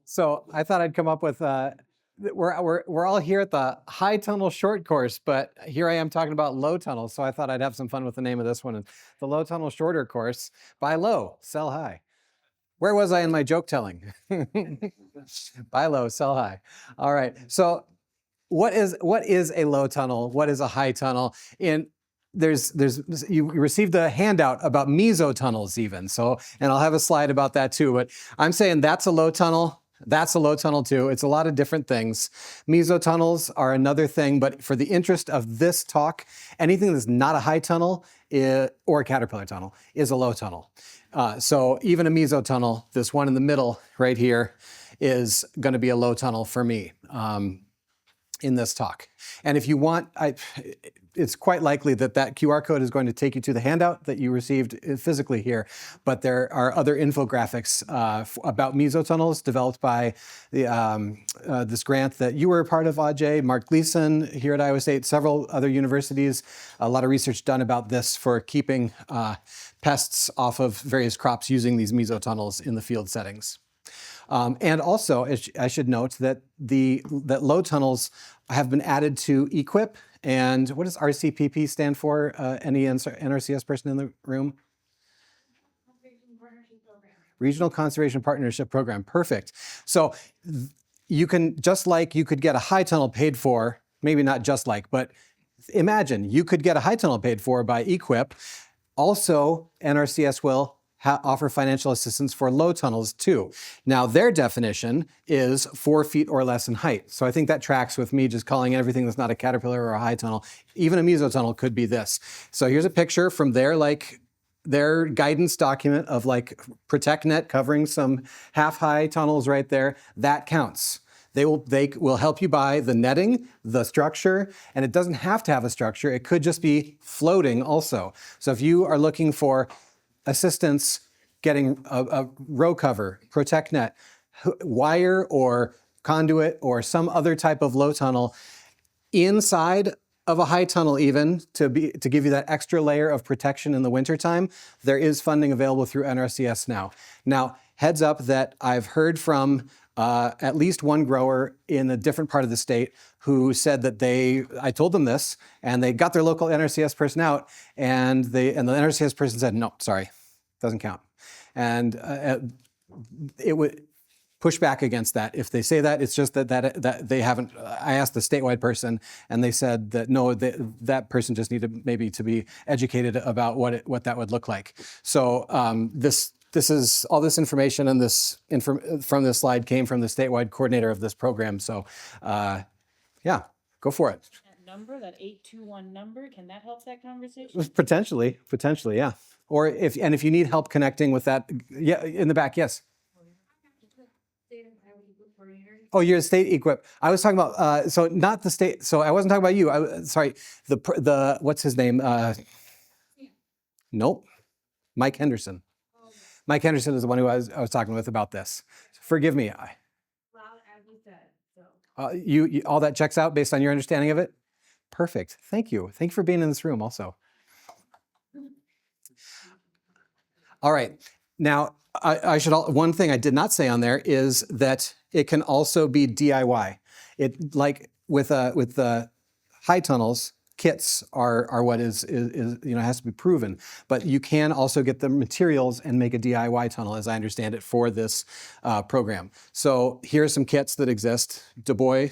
So I thought I'd come up with we're all here at the high tunnel short course, but here I am talking about low tunnel. So I thought I'd have some fun with the name of this one. The low tunnel shorter course. Buy low, sell high. Where was I in my joke telling? Buy low, sell high. All right. So what is a low tunnel? What is a high tunnel? You received a handout about mesotunnels even. So, and I'll have a slide about that too, but I'm saying that's a low tunnel. That's a low tunnel too. It's a lot of different things. Mesotunnels are another thing, but for the interest of this talk, anything that's not a high tunnel or a caterpillar tunnel is a low tunnel. So even a mesotunnel, this one in the middle right here, is going to be a low tunnel for me in this talk. And if you want, it's quite likely that QR code is going to take you to the handout that you received physically here, but there are other infographics about mesotunnels developed by this grant that you were a part of, Ajay, Mark Gleason here at Iowa State, several other universities, a lot of research done about this for keeping pests off of various crops using these mesotunnels in the field settings. And also, I should note that that low tunnels have been added to EQIP. And what does RCPP stand for? Any NRCS person in the room? Regional Conservation Partnership Program. Perfect. So you can, just like you could get a high tunnel paid for, maybe not just like, but imagine you could get a high tunnel paid for by EQIP. Also, NRCS will offer financial assistance for low tunnels too. Now, their definition is 4 feet or less in height. So I think that tracks with me just calling everything that's not a caterpillar or a high tunnel. Even a mesotunnel could be this. So here's a picture from their guidance document of Protect Net covering some half-high tunnels right there. That counts. They will help you buy the netting, the structure, and it doesn't have to have a structure. It could just be floating also. So if you are looking for assistance getting a row cover, Protect Net, wire or conduit or some other type of low tunnel inside of a high tunnel even to give you that extra layer of protection in the wintertime, there is funding available through NRCS now. Now, heads up that I've heard from at least one grower in a different part of the state who said that I told them this, and they got their local NRCS person out, and the NRCS person said, no, sorry, doesn't count. And it would push back against that. If they say that, it's just that they haven't. I asked the statewide person, and they said that no, that person just needed maybe to be educated about what that would look like. So this is all this information, and from this slide came from the statewide coordinator of this program. So, yeah, go for it. That number, that 821 number, can that help that conversation? Potentially, yeah. Or if you need help connecting with that, yeah, in the back, yes. Oh, you're a state equip. I was talking about so not the state. So I wasn't talking about you. Sorry. The what's his name? Nope. Mike Henderson. Mike Henderson is the one who I was talking with about this. Forgive me. Loud as you said. You all that checks out based on your understanding of it? Perfect. Thank you. Thank you for being in this room also. All right. Now, one thing I did not say on there is that it can also be DIY. It, like with the high tunnels, kits are what is has to be proven. But you can also get the materials and make a DIY tunnel, as I understand it, for this program. So here are some kits that exist. Dubois,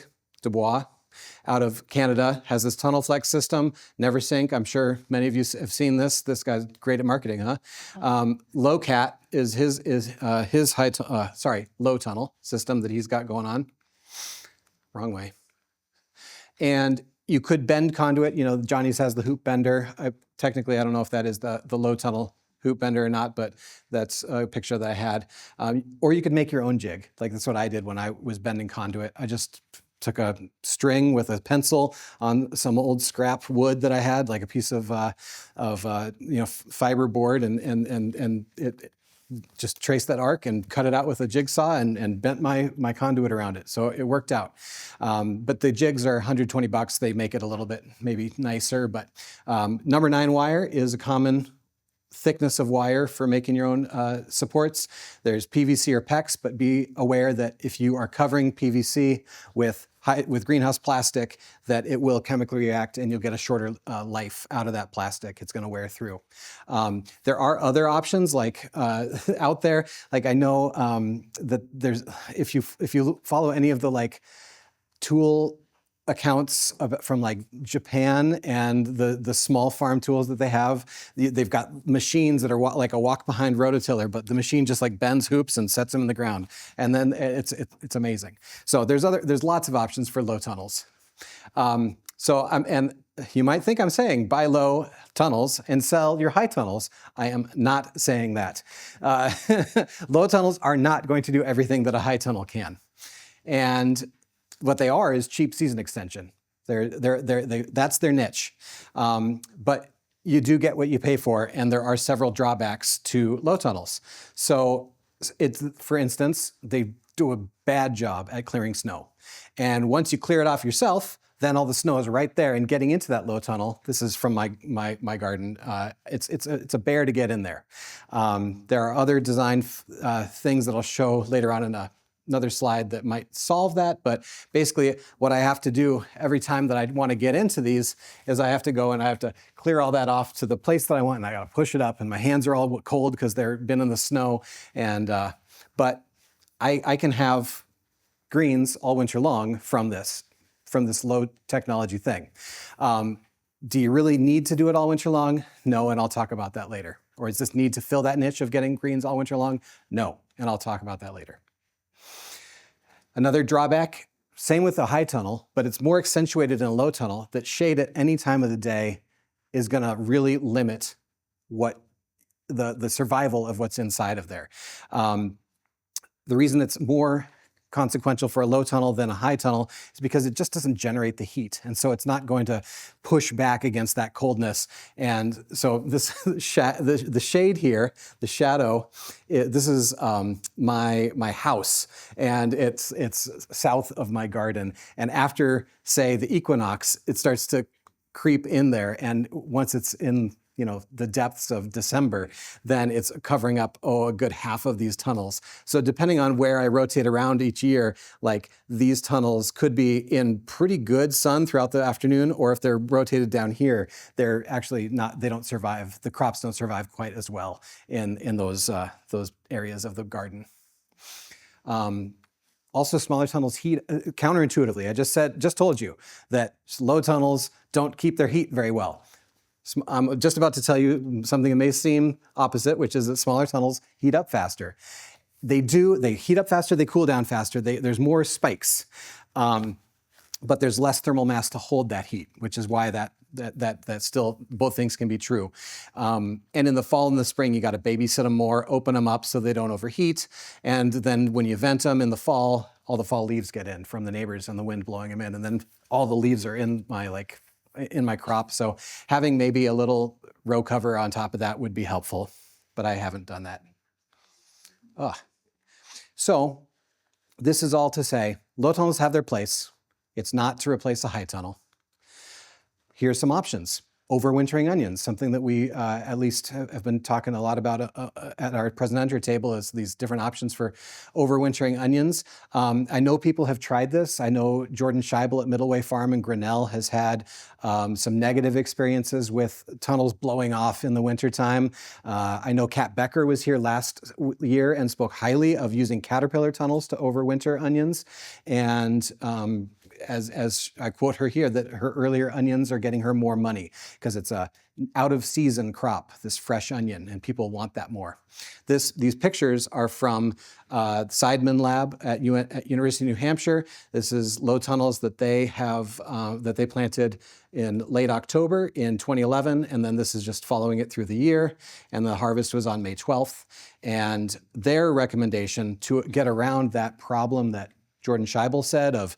out of Canada, has this tunnel flex system, never sink. I'm sure many of you have seen this. This guy's great at marketing, huh? Lowcat is his low tunnel system that he's got going on. Wrong way. And you could bend conduit. Johnny's has the hoop bender. Technically, I don't know if that is the low tunnel hoop bender or not, but that's a picture that I had. Or you could make your own jig. That's what I did when I was bending conduit. I just took a string with a pencil on some old scrap wood that I had, like a piece of fiber board, and it just traced that arc and cut it out with a jigsaw and bent my conduit around it. So it worked out. But the jigs are $120. They make it a little bit maybe nicer, but number 9 wire is a common thickness of wire for making your own supports. There's PVC or PEX, but be aware that if you are covering PVC with greenhouse plastic, that it will chemically react and you'll get a shorter life out of that plastic. It's going to wear through. There are other options like out there. Like I know that there's, if you follow any of the like tool accounts from like Japan and the small farm tools that they have, they've got machines that are like a walk behind rototiller, but the machine just like bends hoops and sets them in the ground, and then it's amazing. So there's lots of options for low tunnels. And you might think I'm saying buy low tunnels and sell your high tunnels. I am not saying that. Low tunnels are not going to do everything that a high tunnel can, and what they are is cheap season extension. That's their niche. But you do get what you pay for, and there are several drawbacks to low tunnels. So for instance, they do a bad job at clearing snow. And once you clear it off yourself, then all the snow is right there, and getting into that low tunnel, this is from my garden, it's a bear to get in there. There are other design things that I'll show later on in another slide that might solve that, but basically what I have to do every time that I want to get into these is I have to go and I have to clear all that off to the place that I want, and I got to push it up, and my hands are all cold because they've been in the snow, and but I can have greens all winter long from this low technology thing. Do you really need to do it all winter long? No, and I'll talk about that later. Or is this need to fill that niche of getting greens all winter long? No, and I'll talk about that later. Another drawback, same with the high tunnel, but it's more accentuated in a low tunnel, that shade at any time of the day is going to really limit what the survival of what's inside of there. The reason it's more consequential for a low tunnel than a high tunnel is because it just doesn't generate the heat, and so it's not going to push back against that coldness. And so this the shade here, the shadow, this is my house, and it's south of my garden. And after, say, the equinox, it starts to creep in there, and once it's in the depths of December, then it's covering up, a good half of these tunnels. So depending on where I rotate around each year, like these tunnels could be in pretty good sun throughout the afternoon, or if they're rotated down here, they're actually not, they don't survive, the crops don't survive quite as well in those areas of the garden. Also, smaller tunnels heat counterintuitively. I just told you that low tunnels don't keep their heat very well. I'm just about to tell you something that may seem opposite, which is that smaller tunnels heat up faster. They heat up faster, they cool down faster, there's more spikes, but there's less thermal mass to hold that heat, which is why that still, both things can be true. And in the fall and the spring, you got to babysit them more, open them up so they don't overheat. And then when you vent them in the fall, all the fall leaves get in from the neighbors and the wind blowing them in. And then all the leaves are in my crop. So having maybe a little row cover on top of that would be helpful, but I haven't done that. So this is all to say, low tunnels have their place. It's not to replace a high tunnel. Here's some options. Overwintering onions, something that we at least have been talking a lot about at our presenter table, is these different options for overwintering onions. I know people have tried this. I know Jordan Scheibel at Middleway Farm in Grinnell has had some negative experiences with tunnels blowing off in the wintertime. I know Kat Becker was here last year and spoke highly of using caterpillar tunnels to overwinter onions. And as I quote her here, that her earlier onions are getting her more money because it's a out-of-season crop, this fresh onion, and people want that more. These pictures are from Seidman Lab at University of New Hampshire. This is low tunnels that they have that they planted in late October in 2011, and then this is just following it through the year, and the harvest was on May 12th. And their recommendation to get around that problem that Jordan Scheibel said of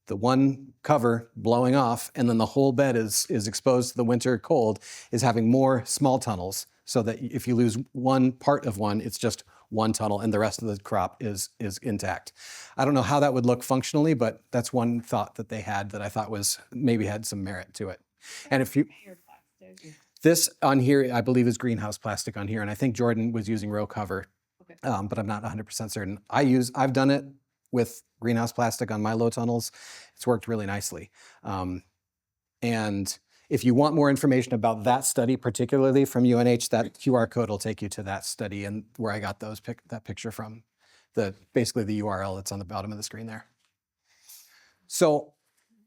the one cover blowing off and then the whole bed is exposed to the winter cold, is having more small tunnels, so that if you lose one part of one, it's just one tunnel and the rest of the crop is intact. I don't know how that would look functionally, but that's one thought that they had that I thought was maybe had some merit to it. And if you, This on here, I believe, is greenhouse plastic on here, and I think Jordan was using row cover, Okay. but I'm not 100% certain. I've done it with greenhouse plastic on my low tunnels. It's worked really nicely. And if you want more information about that study, particularly from UNH, that QR code will take you to that study and where I got that picture from. Basically the URL that's on the bottom of the screen there. So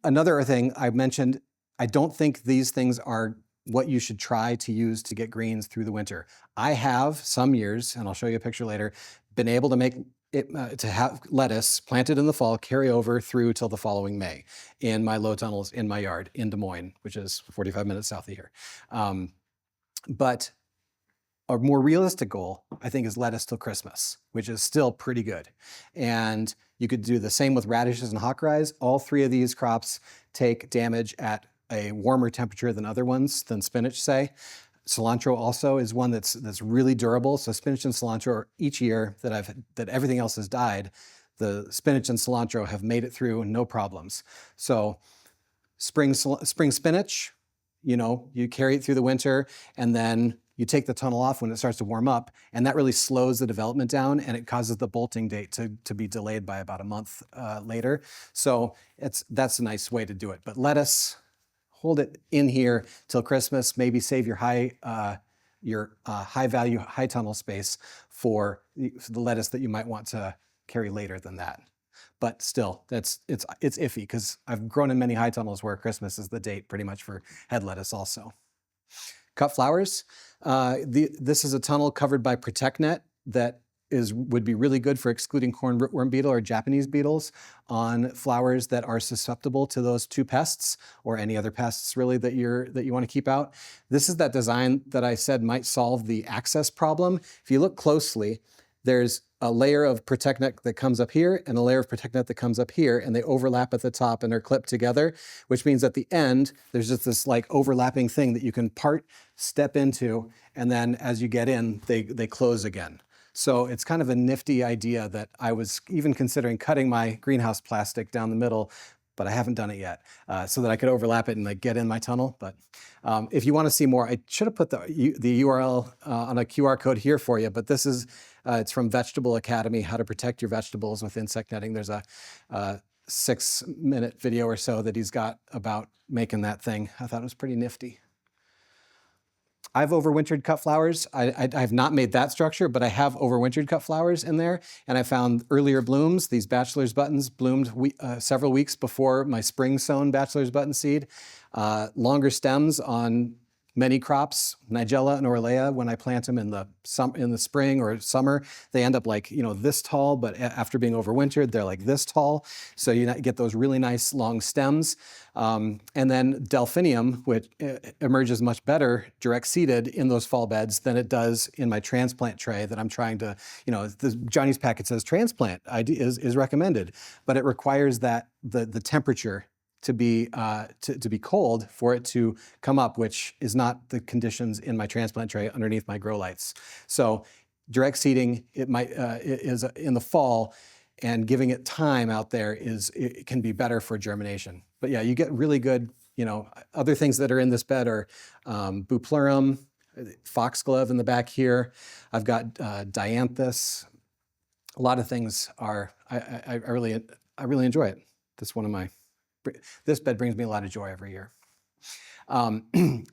another thing I mentioned, I don't think these things are what you should try to use to get greens through the winter. I have some years, and I'll show you a picture later, been able to make it, to have lettuce planted in the fall carry over through till the following May in my low tunnels in my yard in Des Moines, which is 45 minutes south of here. But a more realistic goal, I think, is lettuce till Christmas, which is still pretty good. And you could do the same with radishes and hockeyes. All three of these crops take damage at a warmer temperature than other ones, than spinach, say. Cilantro also is one that's really durable. So spinach and cilantro, each year that everything else has died, the spinach and cilantro have made it through no problems. So spring spinach, you carry it through the winter, and then you take the tunnel off when it starts to warm up, and that really slows the development down, and it causes the bolting date to be delayed by about a month later. So that's a nice way to do it. But lettuce, hold it in here till Christmas. Maybe save your high value, high tunnel space for the lettuce that you might want to carry later than that. But still, it's iffy because I've grown in many high tunnels where Christmas is the date pretty much for head lettuce also. Cut flowers. This is a tunnel covered by Protect Net that would be really good for excluding corn rootworm beetle or Japanese beetles on flowers that are susceptible to those two pests or any other pests really that you want to keep out. This is that design that I said might solve the access problem. If you look closely, there's a layer of Protect Net that comes up here and a layer of Protect Net that comes up here, and they overlap at the top and are clipped together, which means at the end, there's just this like overlapping thing that you can step into, and then as you get in, they close again. So it's kind of a nifty idea that I was even considering cutting my greenhouse plastic down the middle, but I haven't done it yet, so that I could overlap it and like get in my tunnel. But if you want to see more, I should have put the URL on a QR code here for you, but this is, it's from Vegetable Academy, How to Protect Your Vegetables with Insect Netting. There's a 6-minute video or so that he's got about making that thing. I thought it was pretty nifty. I've overwintered cut flowers. I have not made that structure, but I have overwintered cut flowers in there. And I found earlier blooms. These bachelor's buttons bloomed several weeks before my spring sown bachelor's button seed. Longer stems on many crops, Nigella and Orlea, when I plant them in the spring or summer, they end up like, this tall, but after being overwintered, they're like this tall. So you get those really nice long stems. And then Delphinium, which emerges much better direct seeded in those fall beds than it does in my transplant tray that I'm trying to, Johnny's packet says transplant is recommended, but it requires that the temperature to be cold for it to come up, which is not the conditions in my transplant tray underneath my grow lights. So direct seeding, is in the fall, and giving it time out there it can be better for germination. But yeah, you get really good, other things that are in this bed are Bupleurum, foxglove in the back here. I've got dianthus. A lot of things are, I really enjoy it. This bed brings me a lot of joy every year.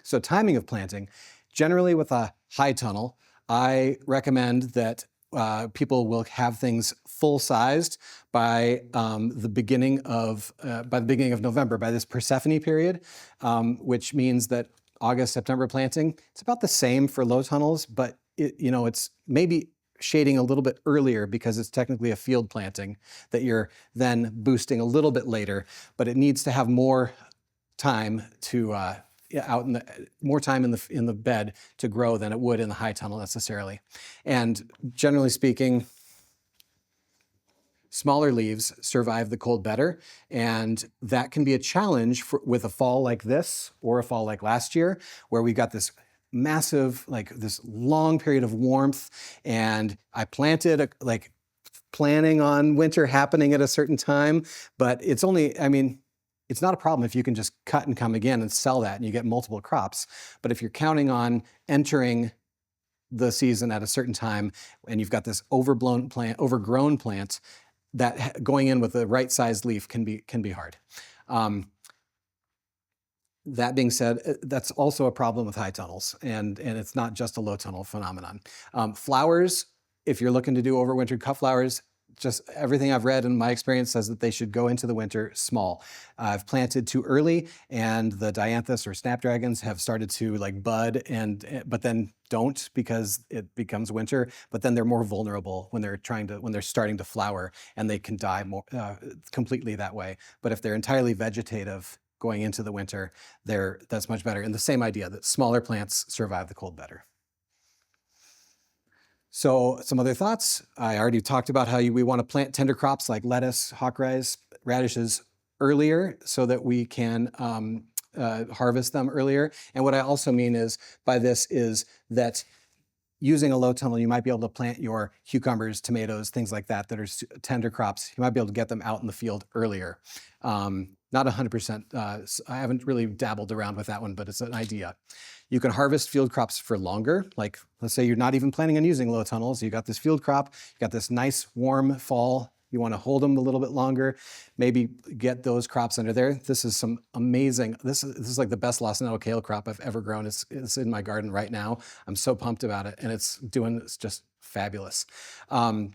So timing of planting, generally with a high tunnel, I recommend that people will have things full-sized by the beginning of November, by this Persephone period, which means that August, September planting. It's about the same for low tunnels, but it's maybe shading a little bit earlier because it's technically a field planting that you're then boosting a little bit later, but it needs to have more time to more time in the bed to grow than it would in the high tunnel necessarily. And generally speaking, smaller leaves survive the cold better, and that can be a challenge with a fall like this or a fall like last year, where we got this massive, this long period of warmth, and I planted planning on winter happening at a certain time, but it's only, it's not a problem if you can just cut and come again and sell that and you get multiple crops. But if you're counting on entering the season at a certain time and you've got this overgrown plant, that going in with the right sized leaf can be hard. That being said, that's also a problem with high tunnels, and it's not just a low tunnel phenomenon. Flowers, if you're looking to do overwintered cut flowers, just everything I've read in my experience says that they should go into the winter small. I've planted too early, and the dianthus or snapdragons have started to like bud, but then don't because it becomes winter. But then they're more vulnerable when they're starting to flower, and they can die more completely that way. But if they're entirely vegetative going into the winter, that's much better. And the same idea that smaller plants survive the cold better. So some other thoughts. I already talked about how we want to plant tender crops like lettuce, hawkeyes, radishes earlier so that we can harvest them earlier. And what I also mean by this is that using a low tunnel, you might be able to plant your cucumbers, tomatoes, things like that are tender crops. You might be able to get them out in the field earlier. Not 100%. I haven't really dabbled around with that one, but it's an idea. You can harvest field crops for longer. Like, let's say you're not even planning on using low tunnels. You got this field crop, you got this nice warm fall. You want to hold them a little bit longer, maybe get those crops under there. This is some amazing, this is like the best Los Angeles kale crop I've ever grown. It's in my garden right now. I'm so pumped about it, and it's just fabulous. I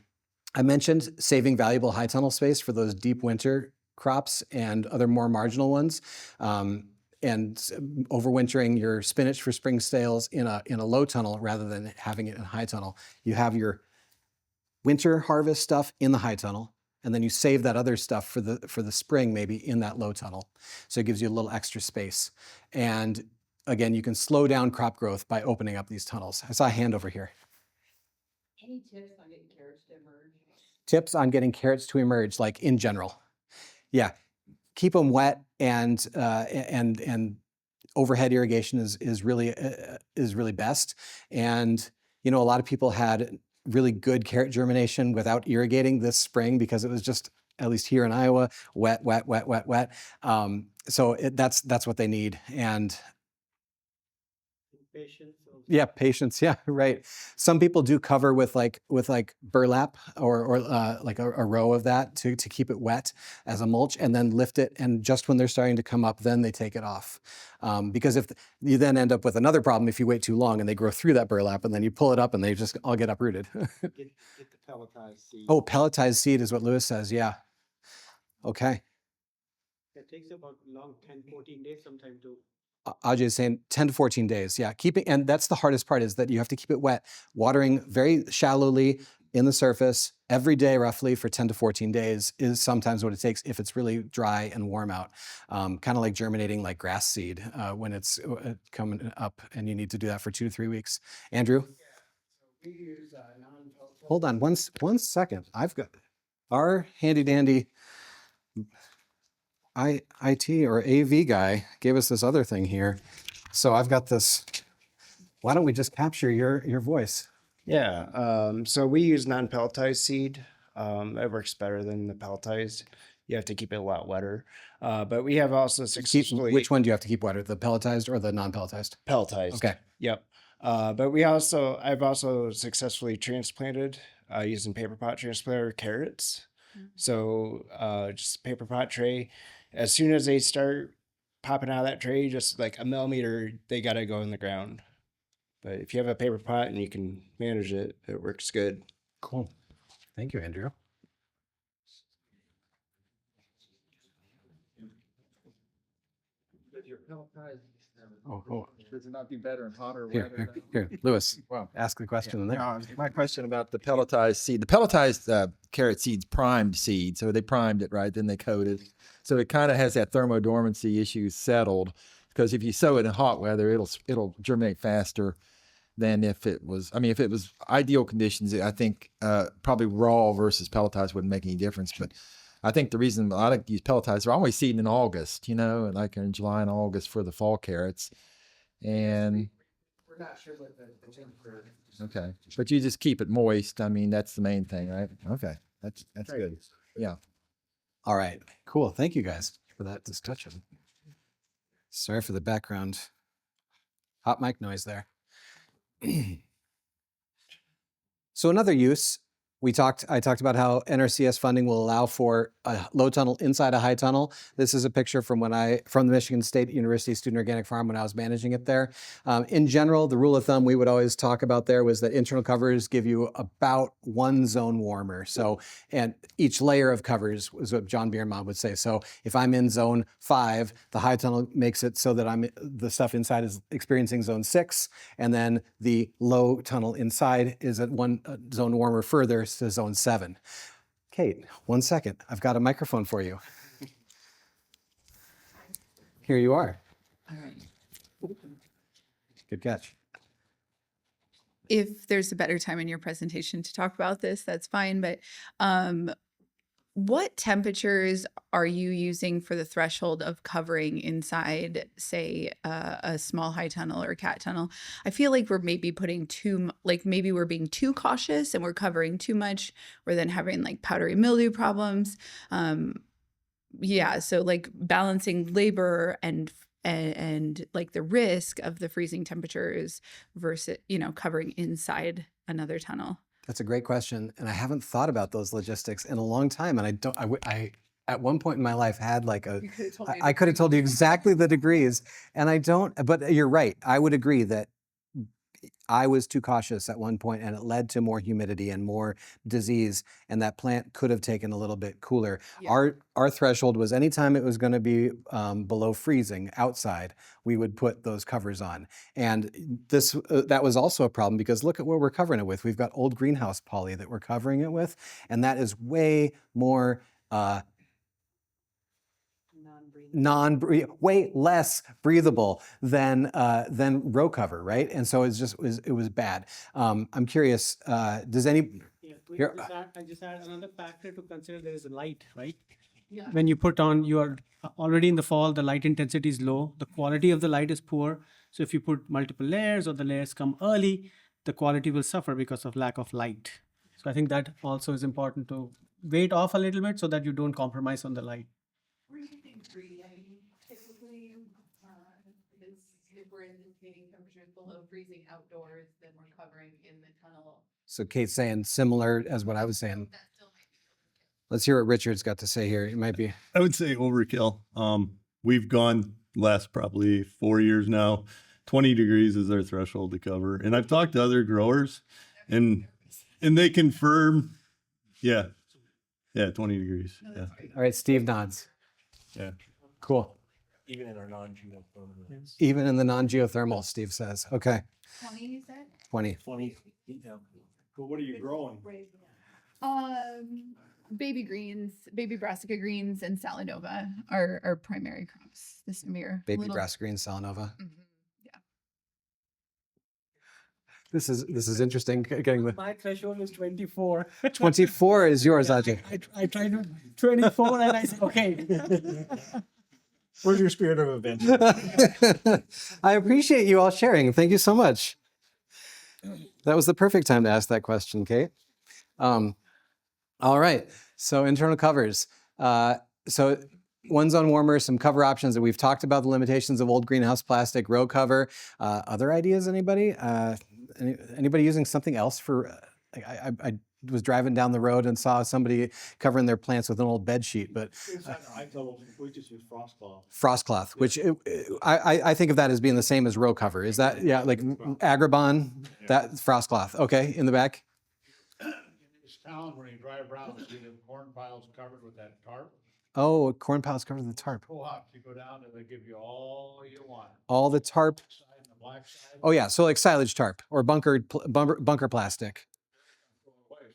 mentioned saving valuable high tunnel space for those deep winter crops and other more marginal ones. And overwintering your spinach for spring sales in a low tunnel rather than having it in a high tunnel. You have your winter harvest stuff in the high tunnel, and then you save that other stuff for the spring maybe in that low tunnel. So it gives you a little extra space. And again, you can slow down crop growth by opening up these tunnels. I saw a hand over here. Any tips on getting carrots to emerge? Tips on getting carrots to emerge, like in general. Yeah, keep them wet, and overhead irrigation is really best. And a lot of people had really good carrot germination without irrigating this spring because it was just, at least here in Iowa, wet. So that's what they need. And patience. Yeah, patience. Yeah, right. Some people do cover with like burlap or like a row of that to keep it wet as a mulch, and then lift it. And just when they're starting to come up, then they take it off. Because if you then end up with another problem if you wait too long and they grow through that burlap, and then you pull it up and they just all get uprooted. Get the pelletized seed. Oh, pelletized seed is what Lewis says. Yeah. Okay. It takes about 10, 14 days sometime to. Ajay is saying 10 to 14 days. Yeah, and that's the hardest part, is that you have to keep it wet, watering very shallowly in the surface every day roughly for 10 to 14 days is sometimes what it takes if it's really dry and warm out. Kind of like germinating like grass seed when it's coming up, and you need to do that for 2 to 3 weeks. Andrew? We use Hold on one second. I've got our handy dandy IT or AV guy gave us this other thing here. So I've got this. Why don't we just capture your voice? Yeah, so we use non-pelletized seed. It works better than the pelletized. You have to keep it a lot wetter. But we have also successfully... Which one do you have to keep wetter, the pelletized or the non-pelletized? Pelletized. Okay. Yep. But I've also successfully transplanted using paper pot transplanter carrots. So just a paper pot tray. As soon as they start popping out of that tray, just like a millimeter, they got to go in the ground. But if you have a paper pot and you can manage it, it works good. Cool. Thank you, Andrew. with your pelletized. Oh. Does it not be better in hotter Here, weather? here, Lewis, Well, ask the question. There. no, my question about the pelletized seed. The pelletized carrot seed's primed seed, so they primed it, right? Then they coated. So it kind of has that thermodormancy issue settled, because if you sow it in hot weather, it'll germinate faster than if it was. I mean, if it was ideal conditions, I think probably raw versus pelletized wouldn't make any difference. But I think the reason I like to use pelletized, they're always seeding in August, like in July and August for the fall carrots. And We're not sure what the temperature. okay, but you just keep it moist. I mean, that's the main thing, right? Okay, that's Right. good. Yeah. All right, cool. Thank you, guys. for that discussion. Sorry for the background hot mic noise there. So another use, I talked about how NRCS funding will allow for a low tunnel inside a high tunnel. This is a picture from the Michigan State University Student Organic Farm when I was managing it there. In general, the rule of thumb we would always talk about there was that internal covers give you about one zone warmer. So, and each layer of covers was what John Biermann would say. So if I'm in zone 5, the high tunnel makes it so that the stuff inside is experiencing zone 6, and then the low tunnel inside is at one zone warmer further to zone 7. Kate, 1 second. I've got a microphone for you. Here you are. All right. Good catch. If there's a better time in your presentation to talk about this, that's fine. But what temperatures are you using for the threshold of covering inside, say, a small high tunnel or a cat tunnel? I feel like we're maybe maybe we're being too cautious and we're covering too much. We're then having like powdery mildew problems. So like balancing labor and like the risk of the freezing temperatures versus, covering inside another tunnel. That's a great question, and I haven't thought about those logistics in a long time. And I at one point in my life had like I could have told you exactly the degrees, and I don't. But you're right. I would agree that I was too cautious at one point, and it led to more humidity and more disease, and that plant could have taken a little bit cooler. Yeah. Our threshold was anytime it was going to be below freezing outside, we would put those covers on. And that was also a problem because look at what we're covering it with. We've got old greenhouse poly that we're covering it with, and that is way more way less breathable than row cover, right? And so it was bad. I'm curious, does any? Yeah, I just add another factor to consider. There is light, right? Yeah. When you put on, you are already in the fall, the light intensity is low, the quality of the light is poor. So if you put multiple layers or the layers come early, the quality will suffer because of lack of light. So I think that also is important to wait off a little bit so that you don't compromise on the light. We're using free. I mean, typically, if we're indicating temperatures below freezing outdoors, then we're covering in the tunnel. So Kate's saying similar as what I was saying. Let's hear what Richard's got to say here. It might be. I would say overkill. We've gone last probably 4 years now. 20 degrees is our threshold to cover. And I've talked to other growers and they confirm, 20 degrees. Yeah. All right, Steve nods. Yeah. Cool. Even in our non-geothermal. Even in the non-geothermal, Steve says. Okay. 20, you said? 20. 20. Yeah. But what are you growing? Baby greens, baby brassica greens, and salanova are primary crops this year. Baby brassica greens, salanova. Mm-hmm. Yeah. This is interesting. Getting the My threshold is 24. 24 is yours, Ajay. I tried to 24 and I said, okay. Where's your spirit of adventure? I appreciate you all sharing. Thank you so much. That was the perfect time to ask that question, Kate. All right, so internal covers. So one zone warmer, some cover options that we've talked about, the limitations of old greenhouse plastic, row cover. Other ideas, anybody? Anybody using something else for, I was driving down the road and saw somebody covering their plants with an old bed sheet, but we just use frost cloth. Frost cloth, which I think of that as being the same as row cover. Is that, like Agribon, that frost cloth? Okay, in the back. Town where you drive around and see the corn piles covered with that tarp. Oh, corn piles covered with the tarp. Pull up, you go down and they give you all you want. All the tarp. Side and the black side. Oh yeah, so like silage tarp or bunker plastic.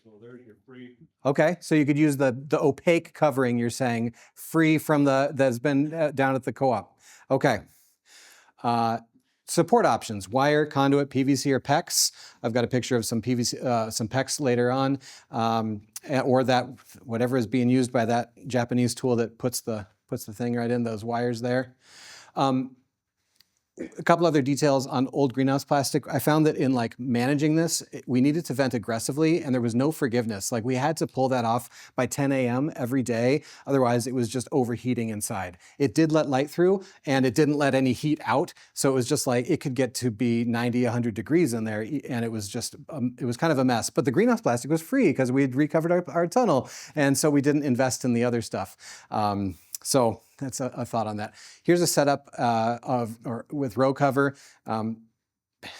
So there's your free. Okay, so you could use the opaque covering. You're saying free from that's been down at the co-op. Okay. Support options: wire, conduit, PVC, or PEX. I've got a picture of some PVC, some PEX later on, or that whatever is being used by that Japanese tool that puts the thing right in those wires there. A couple other details on old greenhouse plastic. I found that in like managing this, we needed to vent aggressively and there was no forgiveness. Like we had to pull that off by 10 a.m. every day. Otherwise it was just overheating inside. It did let light through and it didn't let any heat out. So it was just like, it could get to be 90, 100 degrees in there. And it was just, it was kind of a mess. But the greenhouse plastic was free because we had recovered our tunnel. And so we didn't invest in the other stuff. So that's a thought on that. Here's a setup with row cover.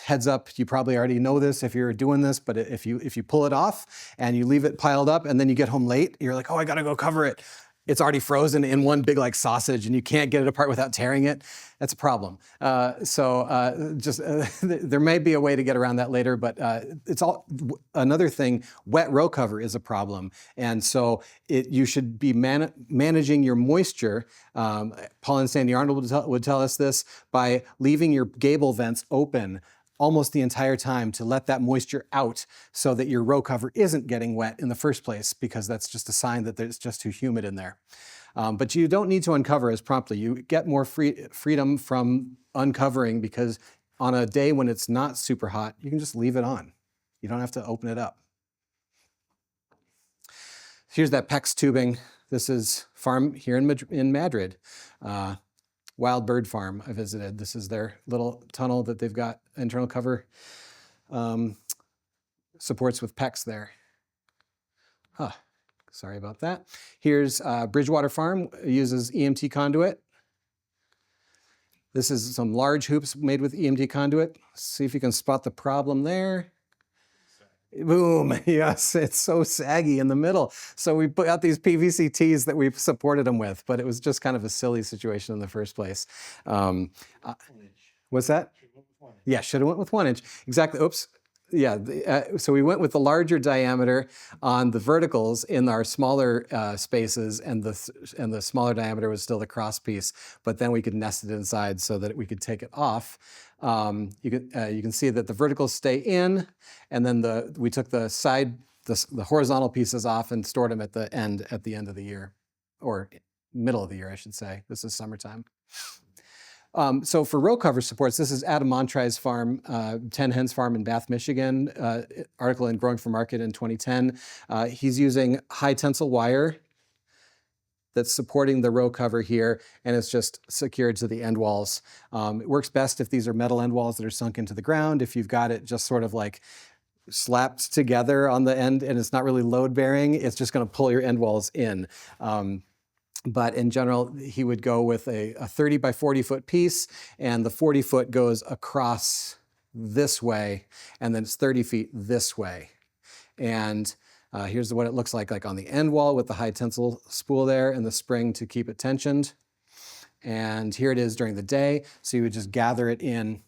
Heads up, you probably already know this if you're doing this, but if you pull it off and you leave it piled up and then you get home late, you're like, oh, I gotta go cover it. It's already frozen in one big like sausage and you can't get it apart without tearing it. That's a problem. There may be a way to get around that later, but it's all another thing. Wet row cover is a problem, and so you should be managing your moisture. Paul and Sandy Arnold would tell us this by leaving your gable vents open almost the entire time to let that moisture out so that your row cover isn't getting wet in the first place, because that's just a sign that it's just too humid in there. But you don't need to uncover as promptly. You get more freedom from uncovering because on a day when it's not super hot, you can just leave it on. You don't have to open it up. Here's that PEX tubing. This is farm here in Madrid. Wild Bird Farm I visited. This is their little tunnel that they've got internal cover supports with PEX there. Sorry about that. Here's Bridgewater Farm, uses EMT conduit. This is some large hoops made with EMT conduit. See if you can spot the problem there. Boom, yes, it's so saggy in the middle. So we put out these PVC tees that we've supported them with, but it was just kind of a silly situation in the first place. What's that? Yeah, should have went with 1 inch. Exactly, oops. Yeah, so we went with the larger diameter on the verticals in our smaller spaces, and the smaller diameter was still the cross piece, but then we could nest it inside so that we could take it off. You can see that the verticals stay in, and then we took the horizontal pieces off and stored them at the end of the year, or middle of the year, I should say. This is summertime. So for row cover supports, this is Adam Montry's farm, 10 Hens Farm in Bath, Michigan, article in Growing for Market in 2010. He's using high tensile wire that's supporting the row cover here, and it's just secured to the end walls. It works best if these are metal end walls that are sunk into the ground. If you've got it just sort of like slapped together on the end and it's not really load bearing, it's just gonna pull your end walls in. But in general, he would go with a 30 by 40 foot piece, and the 40 foot goes across this way, and then it's 30 feet this way. And here's what it looks like on the end wall with the high tensile spool there and the spring to keep it tensioned. And here it is during the day. So you would just gather it in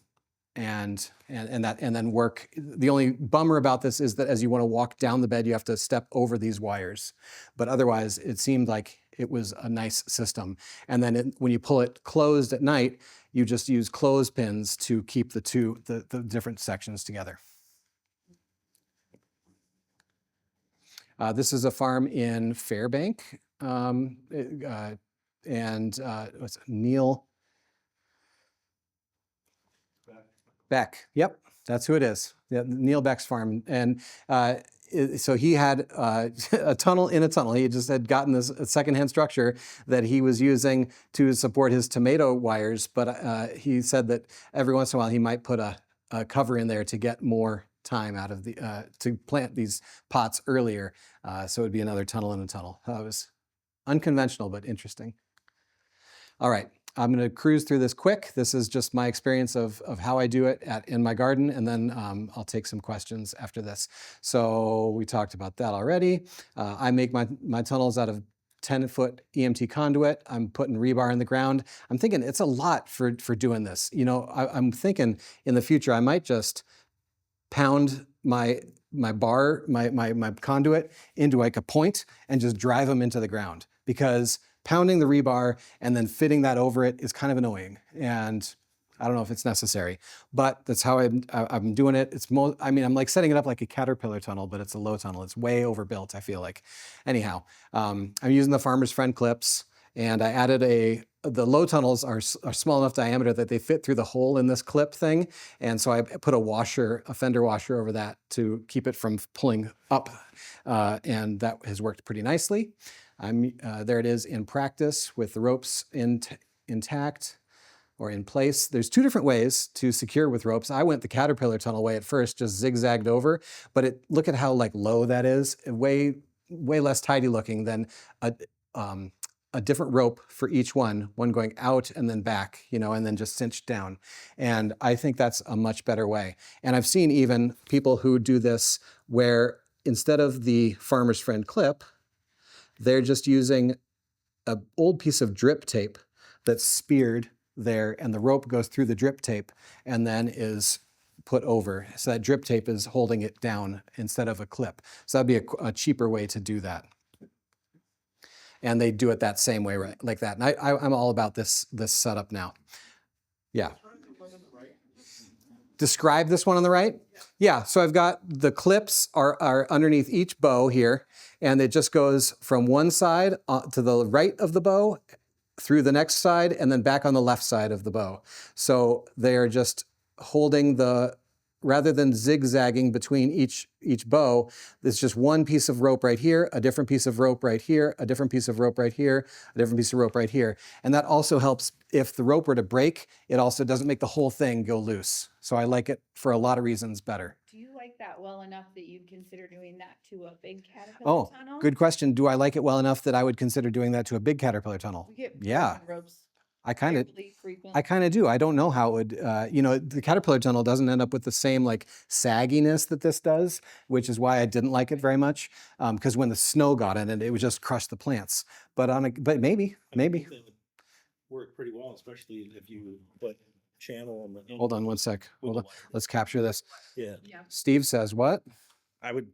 and then work. The only bummer about this is that as you want to walk down the bed, you have to step over these wires. But otherwise, it seemed like it was a nice system. And then when you pull it closed at night, you just use clothespins to keep the different sections together. This is a farm in Fairbank, what's it, Neil Beck. Yep, that's who it is. Yeah, Neil Beck's farm. And so he had a tunnel in a tunnel. He just had gotten this secondhand structure that he was using to support his tomato wires. But he said that every once in a while he might put a cover in there to get more time out of to plant these pots earlier. So it would be another tunnel in a tunnel. It was unconventional, but interesting. All right. I'm going to cruise through this quick. This is just my experience of how I do it in my garden, and then I'll take some questions after this. So we talked about that already. I make my tunnels out of 10-foot EMT conduit. I'm putting rebar in the ground. I'm thinking it's a lot for doing this. You know, I'm thinking in the future I might just pound my conduit into like a point and just drive them into the ground, because pounding the rebar and then fitting that over it is kind of annoying, and I don't know if it's necessary, but that's how I'm doing it. I'm like setting it up like a caterpillar tunnel, but it's a low tunnel. It's way overbuilt, I feel like. Anyhow, I'm using the Farmer's Friend clips, and I added a the low tunnels are small enough diameter that they fit through the hole in this clip thing. And so I put a fender washer over that to keep it from pulling up. And that has worked pretty nicely. There it is in practice with the ropes intact or in place. There's two different ways to secure with ropes. I went the caterpillar tunnel way at first, just zigzagged over, but look at how like low that is. Way less tidy looking than a different rope for each one going out and then back, and then just cinched down. And I think that's a much better way. And I've seen even people who do this where instead of the farmer's friend clip, they're just using an old piece of drip tape that's speared there, and the rope goes through the drip tape and then is put over. So that drip tape is holding it down instead of a clip. So that'd be a cheaper way to do that. And they do it that same way, right, like that. And I'm all about this setup now. Yeah. Describe this one on the right? Yeah, so I've got the clips are underneath each bow here, and it just goes from one side to the right of the bow, through the next side, and then back on the left side of the bow. So they are just holding rather than zigzagging between each bow, there's just one piece of rope right here, a different piece of rope right here, a different piece of rope right here, a different piece of rope right here. And that also helps if the rope were to break, it also doesn't make the whole thing go loose. So I like it for a lot of reasons better. Do you like that well enough that you'd consider doing that to a big caterpillar tunnel? Good question. Do I like it well enough that I would consider doing that to a big caterpillar tunnel? We get Yeah. ropes I kind of fairly frequently. do. I don't know how it would, the caterpillar tunnel doesn't end up with the same like sagginess that this does, which is why I didn't like it very much. Because when the snow got in it, it would just crush the plants. But maybe. That would work pretty well, especially if you put channel on the. Hold on one sec. Hold on. Let's capture this. Yeah, Steve says what? I would,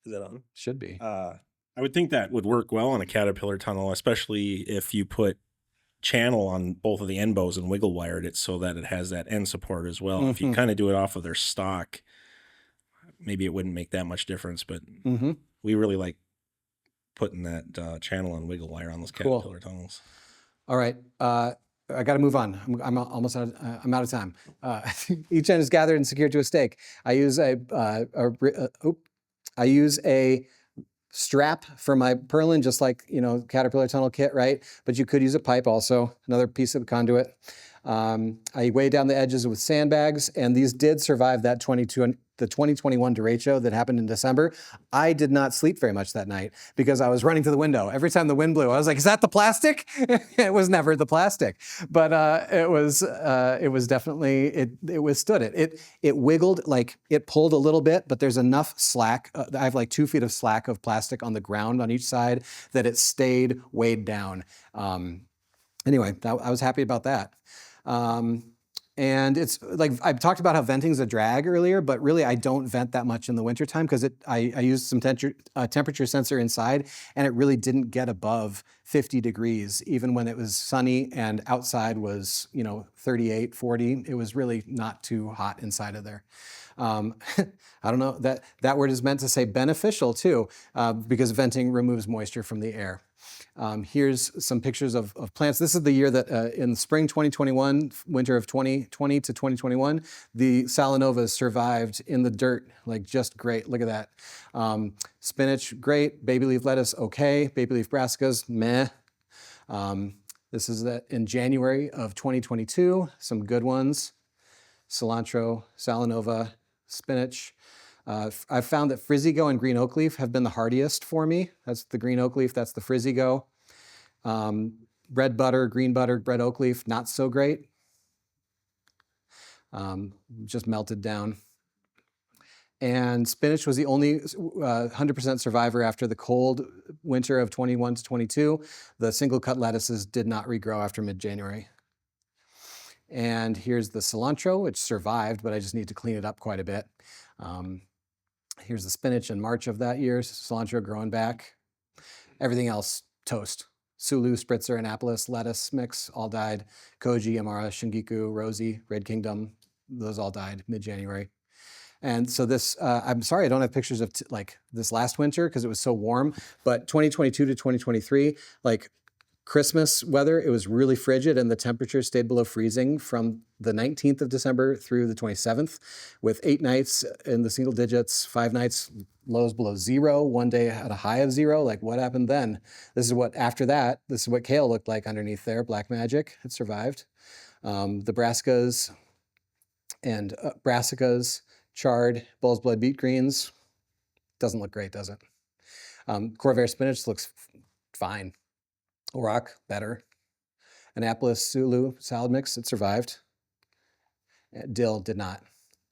is that on? Should be. I would think that would work well on a caterpillar tunnel, especially if you put channel on both of the end bows and wiggle wired it so that it has that end support as well. If you kind of do it off of their stock, maybe it wouldn't make that much difference, but we really like putting that channel and wiggle wire on those caterpillar tunnels. All right. I got to move on. I'm almost out. I'm out of time. Each end is gathered and secured to a stake. I use a strap for my purlin, just like caterpillar tunnel kit, right? But you could use a pipe also, another piece of conduit. I weigh down the edges with sandbags, and these did survive that 2021 derecho that happened in December. I did not sleep very much that night because I was running to the window. Every time the wind blew, I was like, is that the plastic? It was never the plastic, but it was definitely, it withstood it. It wiggled, like it pulled a little bit, but there's enough slack. I have like 2 feet of slack of plastic on the ground on each side that it stayed weighed down. Anyway, I was happy about that. And it's like, I talked about how venting's a drag earlier, but really I don't vent that much in the wintertime because I used some temperature sensor inside, and it really didn't get above 50 degrees, even when it was sunny and outside was, 38, 40. It was really not too hot inside of there. I don't know, that word is meant to say beneficial too, because venting removes moisture from the air. Here's some pictures of plants. This is the year that in spring 2021, winter of 2020 to 2021, the Salanovas survived in the dirt, like just great. Look at that. Spinach, great. Baby leaf lettuce, okay. Baby leaf brassicas, meh. This is in January of 2022, some good ones. Cilantro, Salanova, spinach. I've found that Frizzigo and green oak leaf have been the hardiest for me. That's the green oak leaf, that's the Frizzigo. Red butter, green butter, red oak leaf, not so great. Just melted down. And spinach was the only 100% survivor after the cold winter of 21 to 22. The single cut lettuces did not regrow after mid-January. And here's the cilantro, which survived, but I just need to clean it up quite a bit. Here's the spinach in March of that year, cilantro growing back. Everything else, toast. Sulu, Spritzer, Annapolis, lettuce mix, all died. Koji, Amara, Shingiku, Rosie, Red Kingdom, those all died mid-January. And so this, I'm sorry I don't have pictures of like this last winter because it was so warm, but 2022 to 2023, like Christmas weather, it was really frigid and the temperature stayed below freezing from the 19th of December through the 27th, with 8 nights in the single digits, 5 nights lows below 0, 1 day at a high of 0. Like, what happened then? This is what, after that, this is what kale looked like underneath there. Black magic, it survived. The brassicas and brassicas, chard, bull's blood beet greens, doesn't look great, does it? Corvair spinach looks fine. Auroch, better. Annapolis Sulu salad mix, it survived. Dill did not.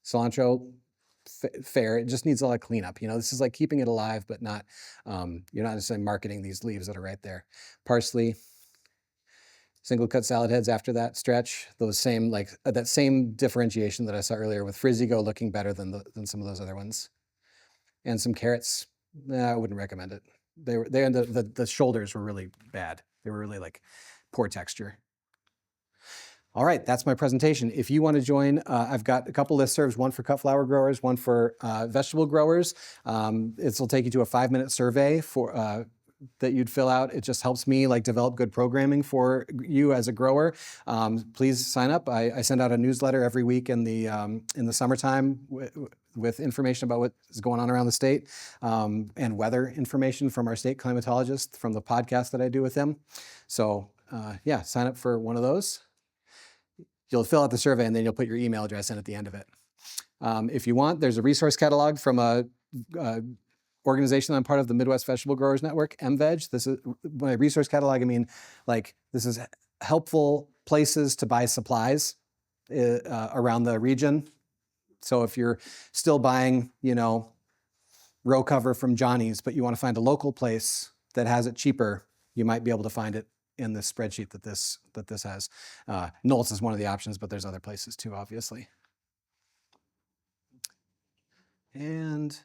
Cilantro, fair. It just needs a lot of cleanup. This is like keeping it alive, but not, you're not necessarily marketing these leaves that are right there. Parsley, single cut salad heads after that stretch, those same, like that same differentiation that I saw earlier with Frizzigo looking better than some of those other ones. And some carrots, I wouldn't recommend it. The shoulders were really bad. They were really like poor texture. All right, that's my presentation. If you want to join, I've got a couple listservs, one for cut flower growers, one for vegetable growers. This will take you to a 5-minute survey for that you'd fill out. It just helps me like develop good programming for you as a grower. Please sign up. I send out a newsletter every week in the summertime with information about what is going on around the state and weather information from our state climatologist from the podcast that I do with them. So yeah, sign up for one of those. You'll fill out the survey and then you'll put your email address in at the end of it. If you want, there's a resource catalog from a organization I'm part of, the Midwest Vegetable Growers Network, MVeg. This is, by resource catalog, I mean, like, this is helpful places to buy supplies around the region. So if you're still buying, row cover from Johnny's, but you want to find a local place that has it cheaper, you might be able to find it in this spreadsheet that this has. Knowles is one of the options, but there's other places too, obviously. And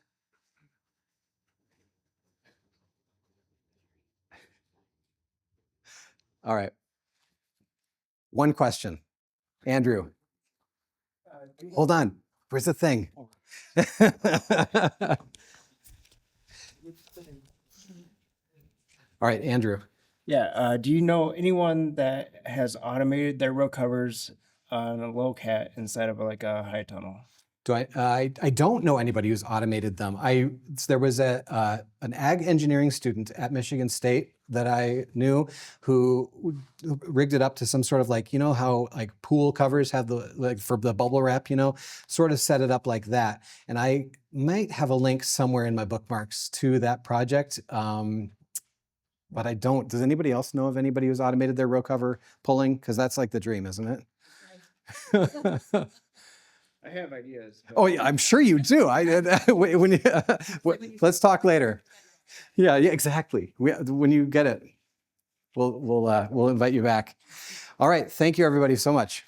all right. One question. Andrew. Hold on. Where's the thing? All right, Andrew. Yeah. Do you know anyone that has automated their row covers on a low cat instead of like a high tunnel? I don't know anybody who's automated them. There was an ag engineering student at Michigan State that I knew who rigged it up to some sort of like, how like pool covers have for the bubble wrap, sort of set it up like that. And I might have a link somewhere in my bookmarks to that project. But I don't. Does anybody else know of anybody who's automated their row cover pulling? Because that's like the dream, isn't it? I have ideas. Oh yeah, I'm sure you do. Let's talk later. Yeah, exactly. When you get it, we'll invite you back. All right. Thank you, everybody, so much.